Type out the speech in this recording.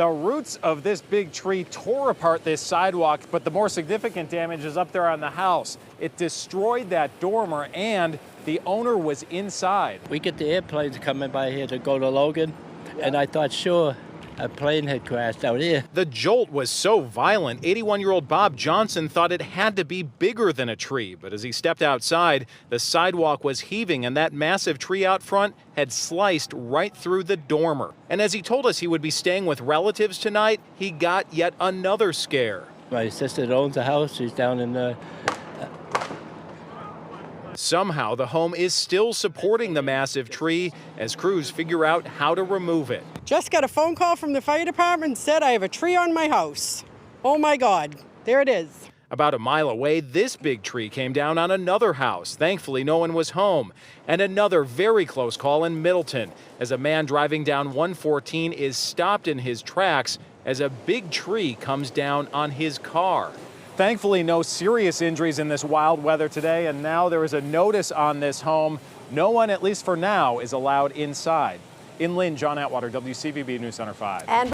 The roots of this big tree tore apart this sidewalk, but the more significant damage is up there on the house. It destroyed that dormer, and the owner was inside. We get the airplanes coming by here to go to Logan, and I thought, sure, a plane had crashed out here. The jolt was so violent, 81-year-old Bob Johnson thought it had to be bigger than a tree. But as he stepped outside, the sidewalk was heaving, and that massive tree out front had sliced right through the dormer. And as he told us he would be staying with relatives tonight, he got yet another scare. My sister that owns the house, she's down in the... Somehow, the home is still supporting the massive tree as crews figure out how to remove it. Just got a phone call from the fire department, said I have a tree on my house. Oh my God, there it is. About a mile away, this big tree came down on another house. Thankfully, no one was home. And another very close call in Middleton, as a man driving down 114 is stopped in his tracks as a big tree comes down on his car. Thankfully, no serious injuries in this wild weather today, and now there is a notice on this home. No one, at least for now, is allowed inside. In Lynn, John Atwater, WCVB News Center 5.